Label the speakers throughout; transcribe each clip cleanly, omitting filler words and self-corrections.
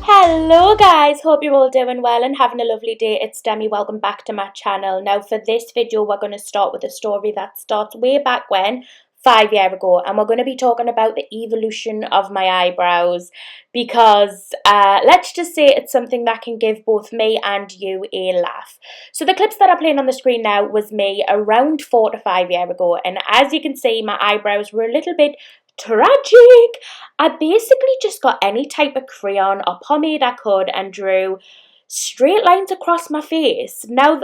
Speaker 1: Hello guys, hope you're all doing well and having a lovely day. It's Demi, welcome back to my channel. Now for this video we're going to start with a story that starts way back when, 5 years ago, and we're going to be talking about the evolution of my eyebrows because let's just say it's something that can give both me and you a laugh. So the clips that are playing on the screen now was me around 4 to 5 years ago, and as you can see my eyebrows were a little bit tragic. I basically just got any type of crayon or pomade I could and drew straight lines across my face. Now,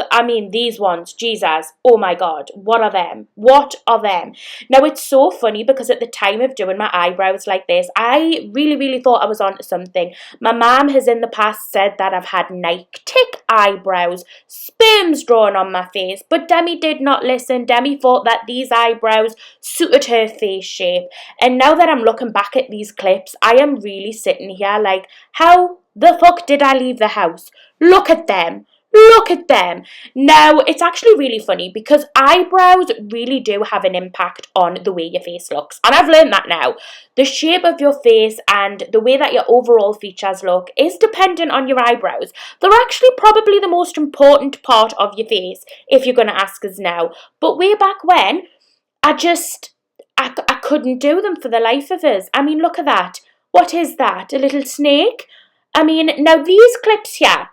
Speaker 1: these ones, Jesus, oh my God, what are them? What are them? Now, it's so funny because at the time of doing my eyebrows like this, I really thought I was onto something. My mum has in the past said that I've had Nike-tick eyebrows, sperms drawn on my face, but Demi did not listen. Demi thought that these eyebrows suited her face shape. And now that I'm looking back at these clips, I am really sitting here like, how the fuck did I leave the house? Look at them. Look at them. Now, it's actually really funny because eyebrows really do have an impact on the way your face looks. And I've learned that now. The shape of your face and the way that your overall features look is dependent on your eyebrows. They're actually probably the most important part of your face, if you're going to ask us now. But way back when, I couldn't do them for the life of us. I mean, look at that. What is that? A little snake? I mean, now these clips here,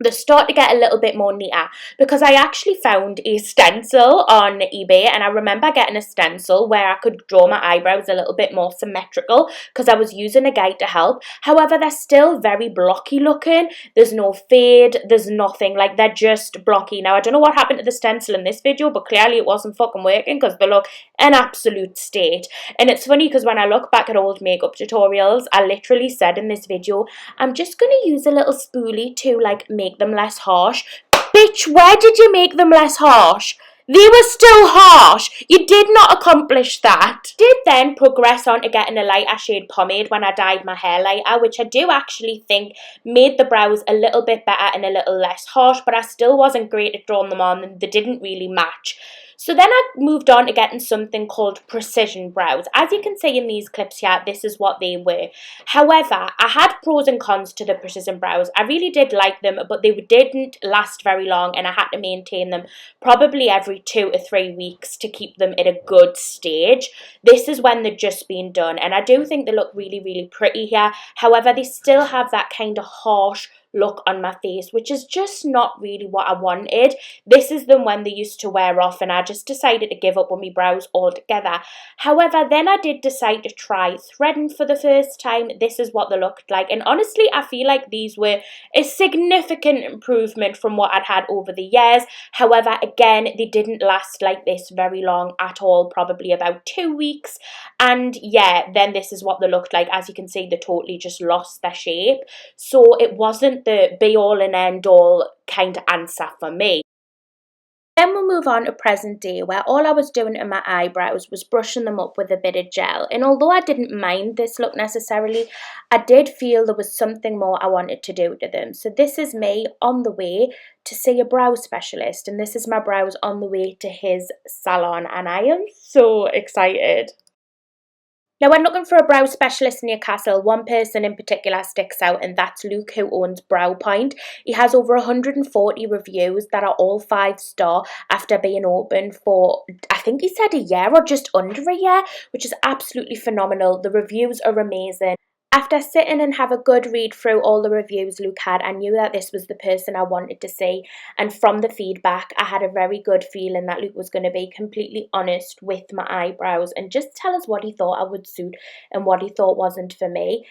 Speaker 1: they start to get a little bit more neater because I actually found a stencil on eBay, and I remember getting a stencil where I could draw my eyebrows a little bit more symmetrical because I was using a guide to help. However, they're still very blocky looking. There's no fade, there's nothing, like they're just blocky. Now, I don't know what happened to the stencil in this video, but clearly it wasn't fucking working because they look an absolute state. And it's funny because when I look back at old makeup tutorials, I literally said in this video, I'm just going to use a little spoolie to like make them less harsh. Bitch, where did you make them less harsh? They were still harsh. You did not accomplish that. Did then progress on to getting a lighter shade pomade when I dyed my hair lighter, which I do actually think made the brows a little bit better and a little less harsh, but I still wasn't great at drawing them on and they didn't really match. So then I moved on to getting something called precision brows. As you can see in these clips here, this is what they were. However, I had pros and cons to the precision brows. I really did like them, but they didn't last very long and I had to maintain them probably every 2 to 3 weeks to keep them at a good stage. This is when they've just been done, and I do think they look really pretty here. However, they still have that kind of harsh look on my face, which is just not really what I wanted. This is them when they used to wear off, and I just decided to give up on my brows altogether. However, then I did decide to try threading for the first time. This is what they looked like, and honestly I feel like these were a significant improvement from what I'd had over the years. However, again, they didn't last like this very long at all, probably about 2 weeks, and yeah, then this is what they looked like. As you can see, they totally just lost their shape, so it wasn't the be-all and end-all kind of answer for me. Then we'll move on to present day, where all I was doing to my eyebrows was brushing them up with a bit of gel. And although I didn't mind this look necessarily, I did feel there was something more I wanted to do to them. So this is me on the way to see a brow specialist, and this is my brows on the way to his salon, and I am so excited. Now, when looking for a brow specialist in Newcastle, one person in particular sticks out, and that's Luke, who owns Brow Point. He has over 140 reviews that are all 5-star after being open for, I think he said a year or just under a year, which is absolutely phenomenal. The reviews are amazing. After sitting and have a good read through all the reviews Luke had, I knew that this was the person I wanted to see, and from the feedback I had a very good feeling that Luke was going to be completely honest with my eyebrows and just tell us what he thought I would suit and what he thought wasn't for me.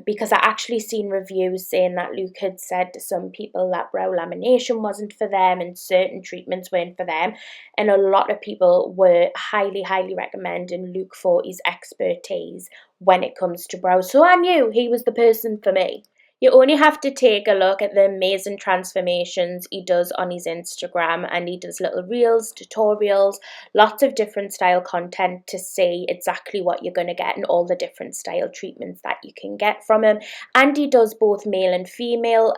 Speaker 1: Because I actually seen reviews saying that Luke had said to some people that brow lamination wasn't for them and certain treatments weren't for them, and a lot of people were highly recommending Luke for his expertise when it comes to brows, so I knew he was the person for me. You only have to take a look at the amazing transformations he does on his Instagram, and he does little reels, tutorials, lots of different style content to see exactly what you're going to get and all the different style treatments that you can get from him. And he does both male and female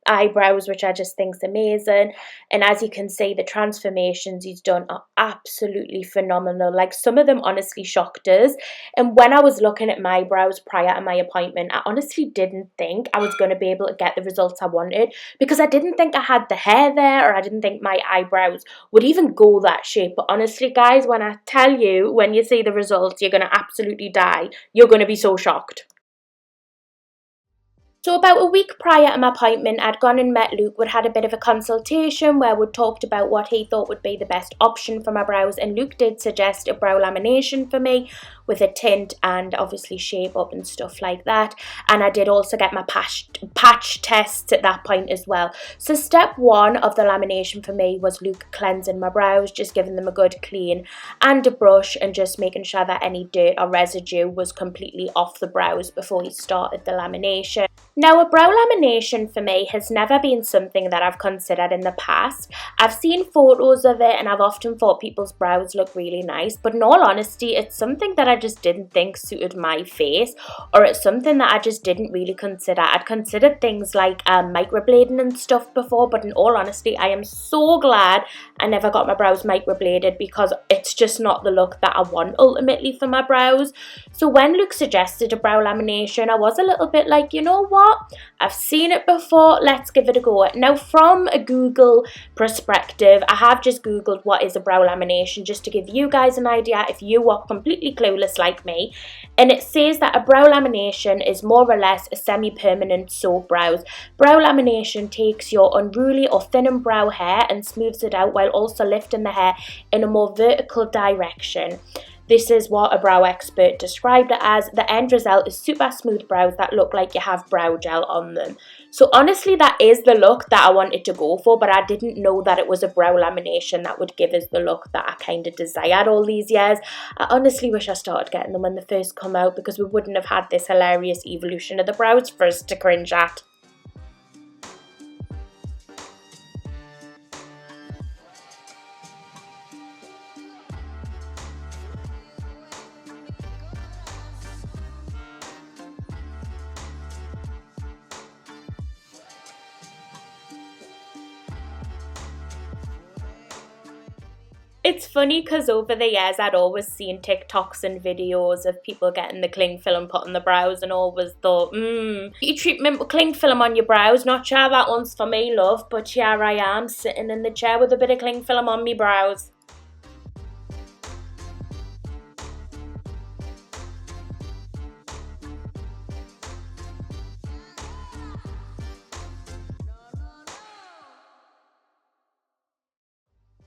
Speaker 1: eyebrows, which I just think's amazing. And as you can see, the transformations he's done are absolutely phenomenal. Like, some of them honestly shocked us. And when I was looking at my brows prior to my appointment, I honestly didn't think I was going to be able to get the results I wanted, because I didn't think I had the hair there, or I didn't think my eyebrows would even go that shape. But honestly, guys, when I tell you, when you see the results, you're going to absolutely die. You're going to be so shocked. So about a week prior to my appointment, I'd gone and met Luke. We'd had a bit of a consultation where we'd talked about what he thought would be the best option for my brows, and Luke did suggest a brow lamination for me with a tint and obviously shape up and stuff like that. And I did also get my patch tests at that point as well. So step one of the lamination for me was Luke cleansing my brows, just giving them a good clean and a brush, and just making sure that any dirt or residue was completely off the brows before he started the lamination. Now, a brow lamination for me has never been something that I've considered in the past. I've seen photos of it and I've often thought people's brows look really nice, but in all honesty, it's something that I just didn't think suited my face, or it's something that I just didn't really consider. I'd considered things like microblading and stuff before, but in all honesty, I am so glad I never got my brows microbladed, because it's just not the look that I want ultimately for my brows. So when Luke suggested a brow lamination, I was a little bit like, you know what? I've seen it before, let's give it a go. Now, from a Google perspective, I have just Googled what is a brow lamination, just to give you guys an idea if you are completely clueless like me. And it says that a brow lamination is more or less a semi-permanent soap brows. Brow lamination takes your unruly or thinning brow hair and smooths it out, while also lifting the hair in a more vertical direction. This is what a brow expert described it as. The end result is super smooth brows that look like you have brow gel on them. So honestly, that is the look that I wanted to go for, but I didn't know that it was a brow lamination that would give us the look that I kind of desired all these years. I honestly wish I started getting them when they first come out, because we wouldn't have had this hilarious evolution of the brows for us to cringe at. It's funny because over the years I'd always seen TikToks and videos of people getting the cling film put on the brows, and always thought, you treatment with cling film on your brows, not sure that one's for me, love, but here I am sitting in the chair with a bit of cling film on me brows.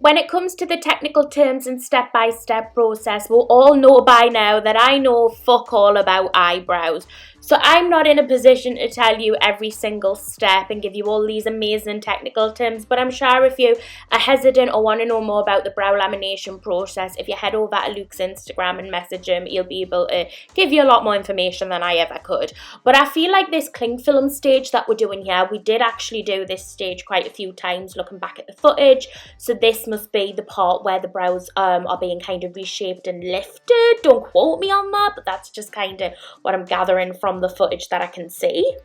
Speaker 1: When it comes to the technical terms and step-by-step process, we'll all know by now that I know fuck all about eyebrows. So I'm not in a position to tell you every single step and give you all these amazing technical terms, but I'm sure if you are hesitant or want to know more about the brow lamination process, if you head over to Luke's Instagram and message him, he'll be able to give you a lot more information than I ever could. But I feel like this cling film stage that we're doing here, we did actually do this stage quite a few times looking back at the footage. So this must be the part where the brows are being kind of reshaped and lifted. Don't quote me on that, but that's just kind of what I'm gathering from the footage that I can see.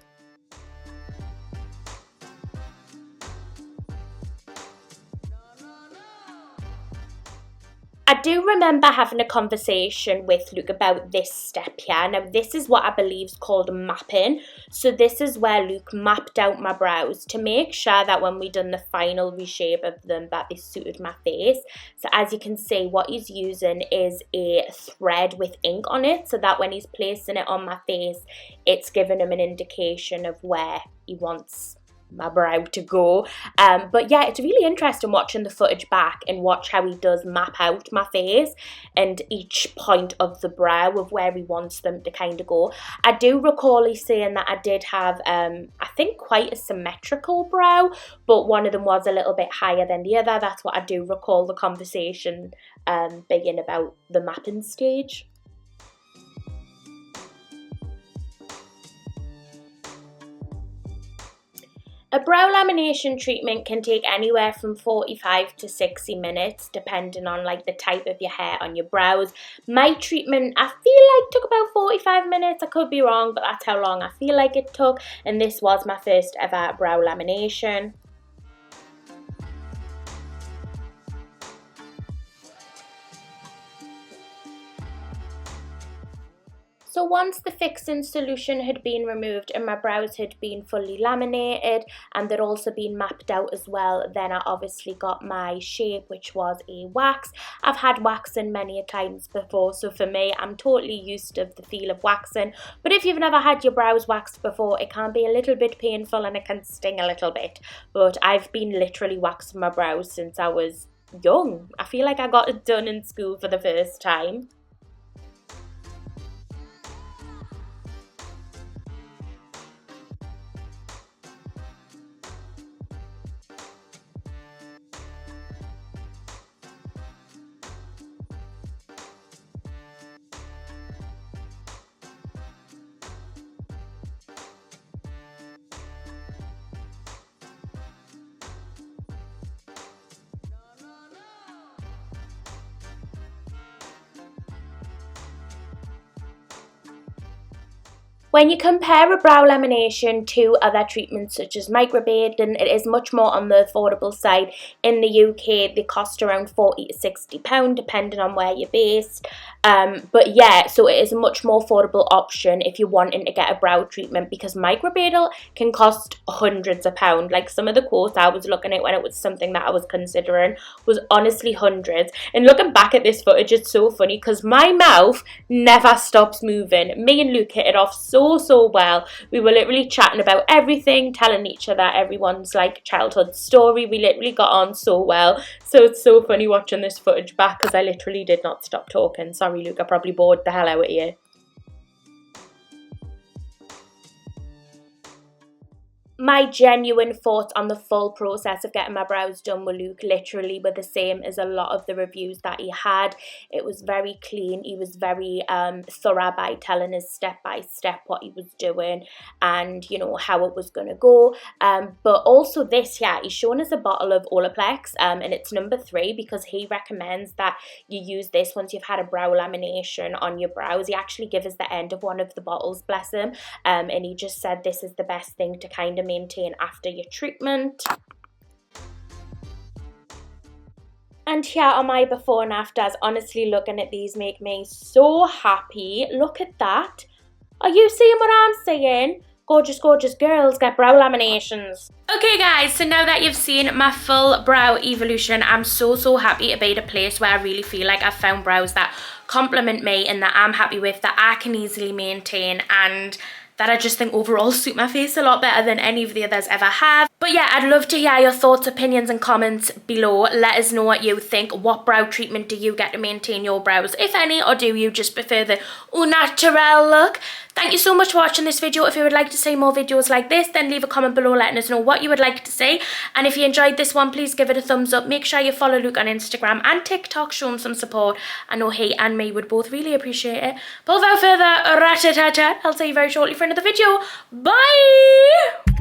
Speaker 1: I do remember having a conversation with Luke about this step here. Now, this is what I believe is called mapping. So this is where Luke mapped out my brows to make sure that when we done the final reshape of them, that they suited my face. So as you can see, what he's using is a thread with ink on it, so that when he's placing it on my face, it's giving him an indication of where he wants my brow to go. But yeah, it's really interesting watching the footage back and watch how he does map out my face and each point of the brow of where he wants them to kind of go. I do recall he saying that I did have I think quite a symmetrical brow, but one of them was a little bit higher than the other. That's what I do recall the conversation being about the mapping stage. A brow lamination treatment can take anywhere from 45 to 60 minutes depending on like the type of your hair on your brows. My treatment I feel like took about 45 minutes. I could be wrong, but that's how long I feel like it took, and this was my first ever brow lamination. So once the fixing solution had been removed and my brows had been fully laminated and they'd also been mapped out as well, then I obviously got my shape, which was a wax. I've had waxing many a times before, so for me, I'm totally used to the feel of waxing. But if you've never had your brows waxed before, it can be a little bit painful and it can sting a little bit. But I've been literally waxing my brows since I was young. I feel like I got it done in school for the first time. When you compare a brow lamination to other treatments such as microblading, it is much more on the affordable side. In the UK, they cost around £40 to £60 depending on where you're based. But yeah, so it is a much more affordable option if you're wanting to get a brow treatment, because microblading can cost hundreds of pounds. Like some of the quotes I was looking at when it was something that I was considering was honestly hundreds. And looking back at this footage, it's so funny because my mouth never stops moving. Me and Luke hit it off so well. We were literally chatting about everything, telling each other everyone's like childhood story. We literally got on so well. So it's so funny watching this footage back because I literally did not stop talking. Sorry, Luke, I probably bored the hell out of you. My genuine thoughts on the full process of getting my brows done with Luke literally were the same as a lot of the reviews that he had. It was very clean. He was very thorough by telling us step by step what he was doing and, you know, how it was going to go. But also this, yeah, he's shown us a bottle of Olaplex and it's number 3 because he recommends that you use this once you've had a brow lamination on your brows. He actually gave us the end of one of the bottles, bless him, and he just said this is the best thing to kind of maintain after your treatment. And here are my before and afters. Honestly, looking at these make me so happy. Look at that. Are you seeing what I'm saying? Gorgeous, gorgeous girls get brow laminations. Okay guys, so now that you've seen my full brow evolution, I'm so happy to be at a place where I really feel like I've found brows that compliment me and that I'm happy with, that I can easily maintain, and that I just think overall suit my face a lot better than any of the others ever have. But yeah, I'd love to hear your thoughts, opinions and comments below. Let us know what you think. What brow treatment do you get to maintain your brows, if any, or do you just prefer the au naturel look? Thank you so much for watching this video. If you would like to see more videos like this, then leave a comment below letting us know what you would like to see. And if you enjoyed this one, please give it a thumbs up. Make sure you follow Luke on Instagram and TikTok. Show him some support. I know he and me would both really appreciate it. But without further rat-a-tat-tat, I'll see you very shortly for another video. Bye!